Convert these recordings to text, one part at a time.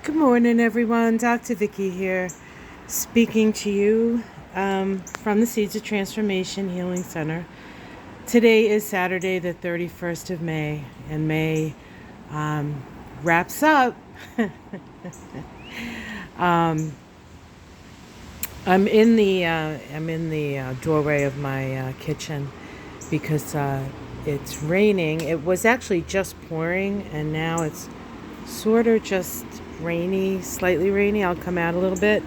Good morning, everyone. Dr. Vicky here, speaking to you from the Seeds of Transformation Healing Center. Today is Saturday, the 31st of May, and May wraps up. I'm in the doorway of my kitchen because it's raining. It was actually just pouring, and now it's sort of just rainy, slightly rainy. I'll come out a little bit,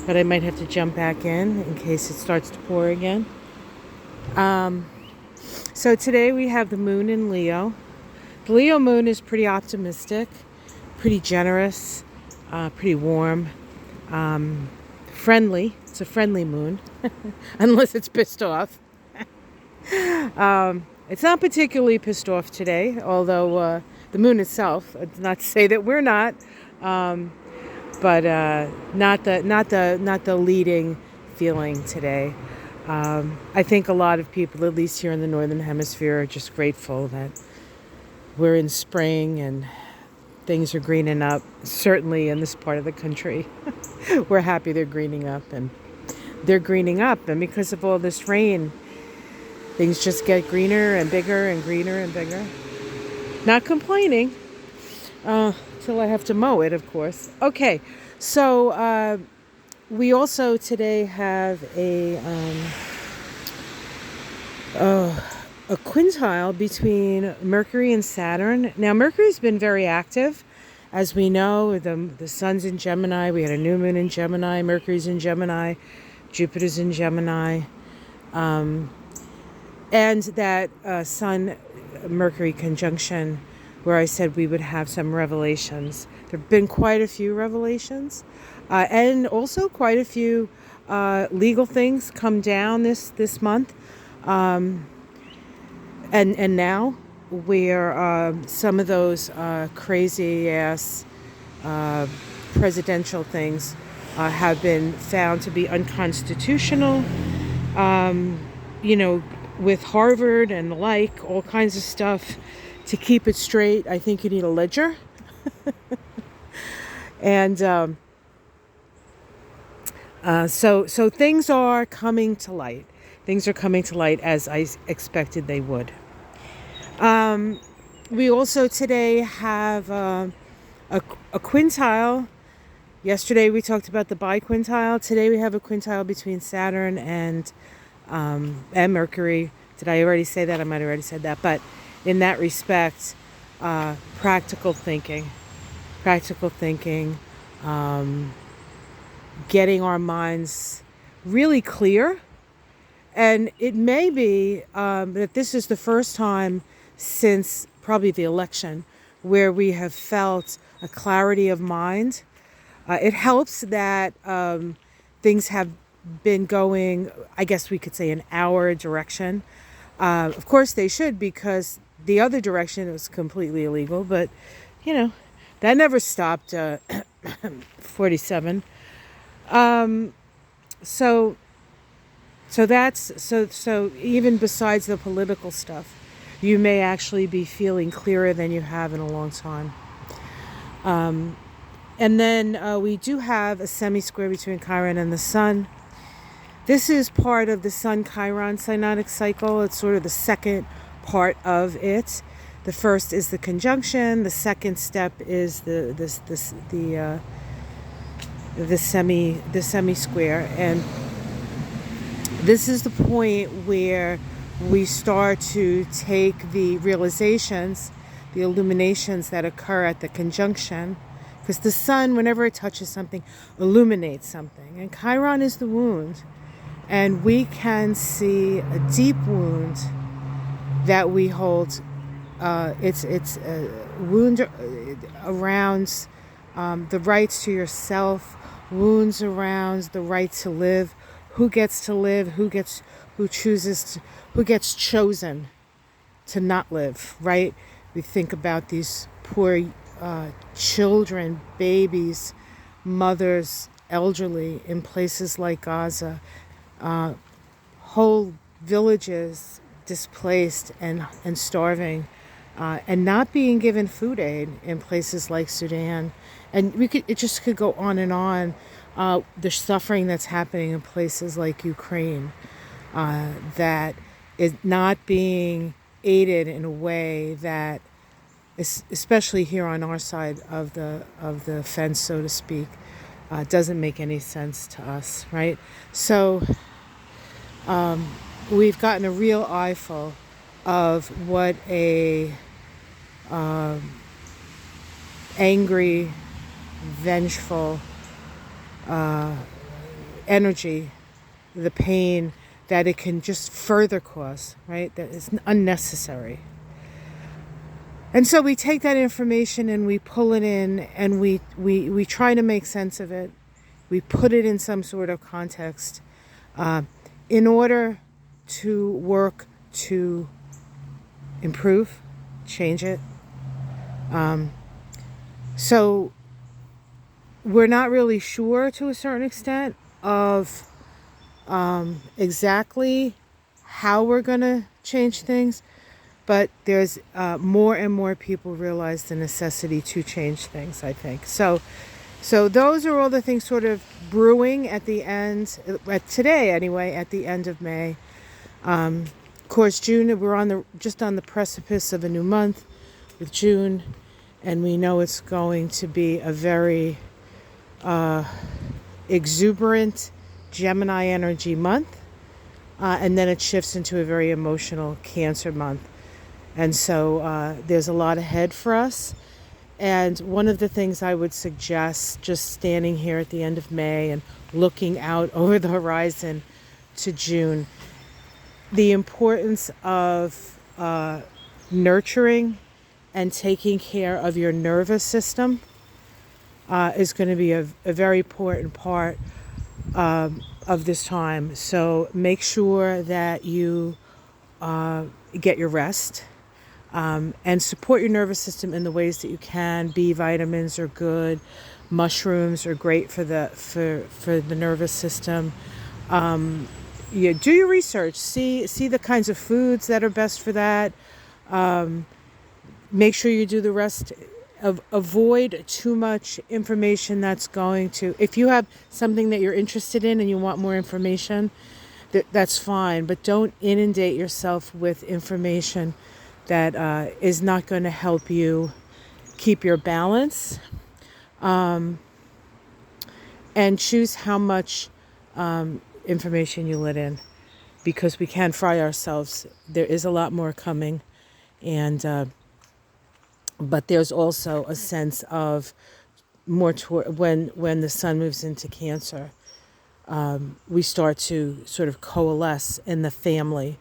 but I might have to jump back in case it starts to pour again. So today we have the moon in Leo. The Leo moon is pretty optimistic, pretty generous, pretty warm, friendly. It's a friendly moon, unless it's pissed off. It's not particularly pissed off today, although the moon itself, not to say that we're not, but not the leading feeling today. I think a lot of people, at least here in the Northern Hemisphere, are just grateful that we're in spring and things are greening up. Certainly in this part of the country, we're happy they're greening up, and because of all this rain, things just get greener and bigger and greener and bigger. Not complaining, till I have to mow it, of course. Okay, so we also today have a quintile between Mercury and Saturn. Now, Mercury's been very active. As we know, the sun's in Gemini. We had a new moon in Gemini. Mercury's in Gemini. Jupiter's in Gemini. And that Sun-Mercury conjunction, where I said we would have some revelations. There have been quite a few revelations. And also quite a few legal things come down this month. And now where some of those crazy ass presidential things have been found to be unconstitutional, with Harvard and the like, all kinds of stuff. To keep it straight, I think you need a ledger. And so things are coming to light. Things are coming to light as I expected they would. We also today have a quintile. Yesterday we talked about the biquintile. Today we have a quintile between Saturn and Mercury. Did I already say that? I might have already said that. But in that respect, practical thinking, getting our minds really clear. And it may be that this is the first time since probably the election where we have felt a clarity of mind. It helps that things have been going, I guess we could say, in our direction. Of course they should, because the other direction was completely illegal, but that never stopped 47. So even besides the political stuff, you may actually be feeling clearer than you have in a long time. And then we do have a semi-square between Chiron and the Sun. This is part of the Sun-Chiron synodic cycle. It's sort of the second part of it. The first is the conjunction. The second step is the semi-square, and this is the point where we start to take the realizations, the illuminations that occur at the conjunction, because the sun, whenever it touches something, illuminates something. And Chiron is the wound, and we can see a deep wound that we hold. It's a wound around the rights to yourself, wounds around the right to live, who gets to live, who gets chosen to not live, right? We think about these poor children, babies, mothers, elderly in places like Gaza, whole villages displaced and starving, and not being given food aid in places like Sudan. And it just could go on and on. The suffering that's happening in places like Ukraine, that is not being aided in a way that, especially here on our side of the fence, so to speak, doesn't make any sense to us, right? So we've gotten a real eyeful of what a angry, vengeful energy, the pain that it can just further cause, right? That is unnecessary. And so we take that information and we pull it in, and we try to make sense of it. We put it in some sort of context in order to work to improve, change it. So we're not really sure, to a certain extent, of exactly how we're going to change things, but there's more and more people realize the necessity to change things, I think. So those are all the things sort of brewing at the end, today anyway, at the end of May. Of course, June, we're just on the precipice of a new month with June, and we know it's going to be a very exuberant Gemini energy month, and then it shifts into a very emotional Cancer month. And so there's a lot ahead for us. And one of the things I would suggest, just standing here at the end of May and looking out over the horizon to June, the importance of nurturing and taking care of your nervous system is going to be a very important part of this time. So make sure that you get your rest, and support your nervous system in the ways that you can. B vitamins are good. Mushrooms are great for the nervous system. You do your research. See the kinds of foods that are best for that. Make sure you do the rest. Avoid too much information that's going to, if you have something that you're interested in and you want more information, that's fine, but don't inundate yourself with information that is not going to help you keep your balance, and choose how much information you let in, because we can fry ourselves. There is a lot more coming, and but there's also a sense of more toward when the sun moves into Cancer, we start to sort of coalesce in the family.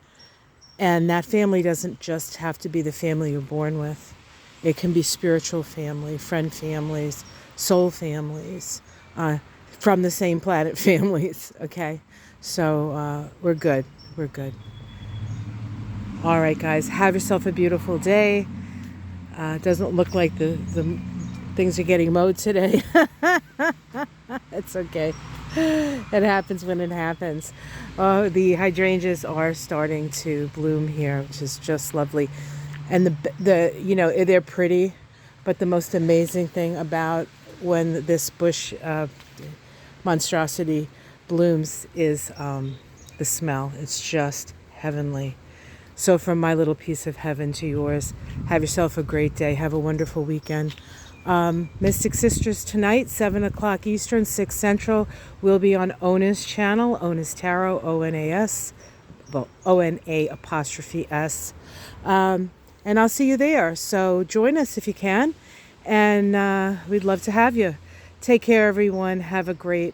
And that family doesn't just have to be the family you're born with. It can be spiritual family, friend families, soul families, from the same planet families, okay? So we're good. We're good. All right, guys, have yourself a beautiful day. It doesn't look like the things are getting mowed today. It's okay. It happens when it happens. The hydrangeas are starting to bloom here, which is just lovely. And the they're pretty, but the most amazing thing about when this bush monstrosity blooms is the smell. It's just heavenly. So from my little piece of heaven to yours, have yourself a great day. Have a wonderful weekend. Mystic Sisters tonight, 7 o'clock Eastern, 6 Central. We'll be on Ona's channel, Ona's Tarot, O-N-A-S, well, O-N-A''S. And I'll see you there. So join us if you can. And we'd love to have you. Take care, everyone. Have a great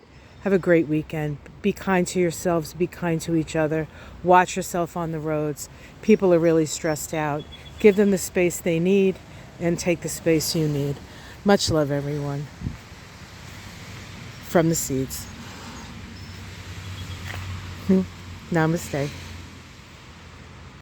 weekend. Be kind to yourselves. Be kind to each other. Watch yourself on the roads. People are really stressed out. Give them the space they need, and take the space you need. Much love, everyone. From the seeds. Namaste.